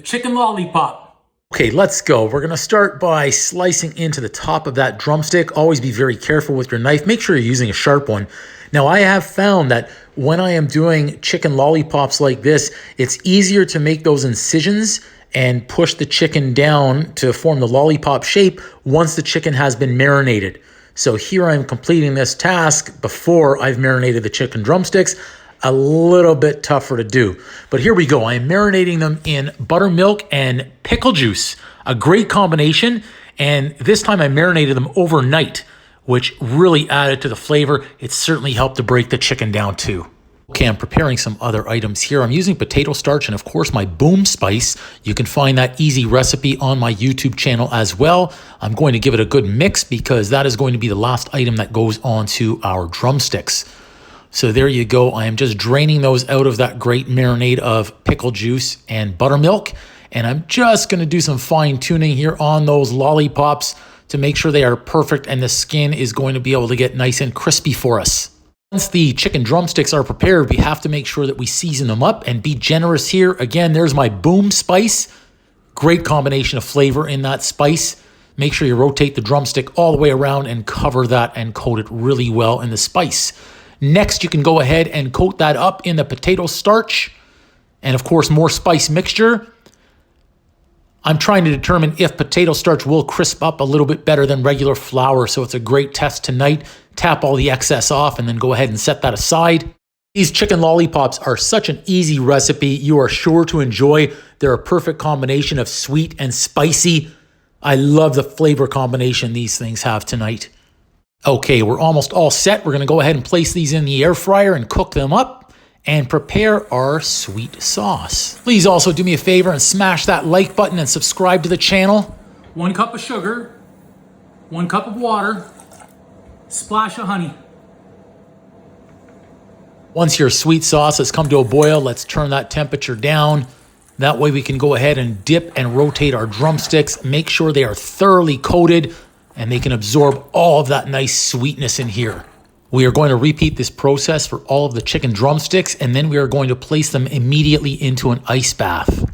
chicken lollipop. Okay, let's go. We're gonna start by slicing into the top of that drumstick. Always be very careful with your knife. Make sure you're using a sharp one. Now, I have found that when I am doing chicken lollipops like this, it's easier to make those incisions and push the chicken down to form the lollipop shape once the chicken has been marinated. So here I'm completing this task before I've marinated the chicken drumsticks. A little bit tougher to do. But here we go. I am marinating them in buttermilk and pickle juice. A great combination. And this time I marinated them overnight, which really added to the flavor. It certainly helped to break the chicken down too. Okay, I'm preparing some other items here. I'm using potato starch and of course my boom spice. You can find that easy recipe on my YouTube channel as well. I'm going to give it a good mix because that is going to be the last item that goes onto our drumsticks. So there you go. I am just draining those out of that great marinade of pickle juice and buttermilk. And I'm just going to do some fine tuning here on those lollipops to make sure they are perfect and the skin is going to be able to get nice and crispy for us. Once the chicken drumsticks are prepared, we have to make sure that we season them up and be generous here. Again, there's my boom spice. Great combination of flavor in that spice. Make sure you rotate the drumstick all the way around and cover that and coat it really well in the spice. Next, you can go ahead and coat that up in the potato starch and, of course, more spice mixture. I'm trying to determine if potato starch will crisp up a little bit better than regular flour, so it's a great test tonight. Tap all the excess off and then go ahead and set that aside. These chicken lollipops are such an easy recipe. You are sure to enjoy. They're a perfect combination of sweet and spicy. I love the flavor combination these things have tonight. Okay, we're almost all set. We're gonna go ahead and place these in the air fryer and cook them up and prepare our sweet sauce. Please also do me a favor and smash that like button and subscribe to the channel. 1 cup of sugar, 1 cup of water, splash of honey. Once your sweet sauce has come to a boil, let's turn that temperature down. That way we can go ahead and dip and rotate our drumsticks. Make sure they are thoroughly coated and they can absorb all of that nice sweetness in here. We are going to repeat this process for all of the chicken drumsticks, and then we are going to place them immediately into an ice bath.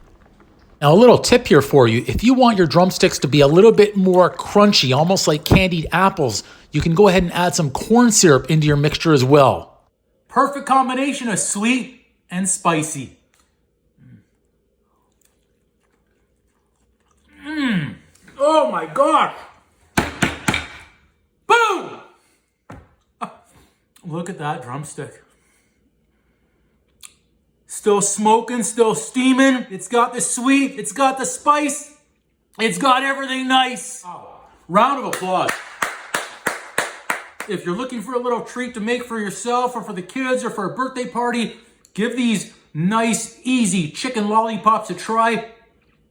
Now, a little tip here for you. If you want your drumsticks to be a little bit more crunchy, almost like candied apples, you can go ahead and add some corn syrup into your mixture as well. Perfect combination of sweet and spicy. Oh my God. Boom! Look at that drumstick. Still smoking, still steaming. It's got the sweet, it's got the spice, it's got everything nice. Round of applause. If you're looking for a little treat to make for yourself or for the kids or for a birthday party, give these nice, easy chicken lollipops a try.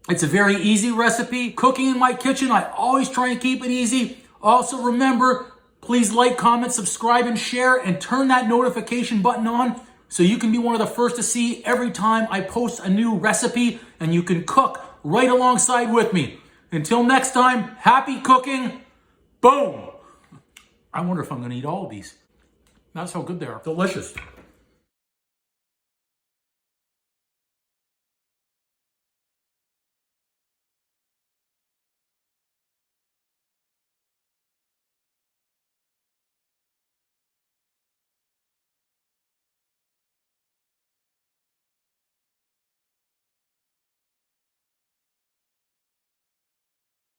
It's a very easy recipe. Cooking in my kitchen, I always try and keep it easy. Also remember, please like, comment, subscribe, and share, and turn that notification button on so you can be one of the first to see every time I post a new recipe and you can cook right alongside with me. Until next time, happy cooking. Boom. I wonder if I'm going to eat all of these. That's how good they are. Delicious.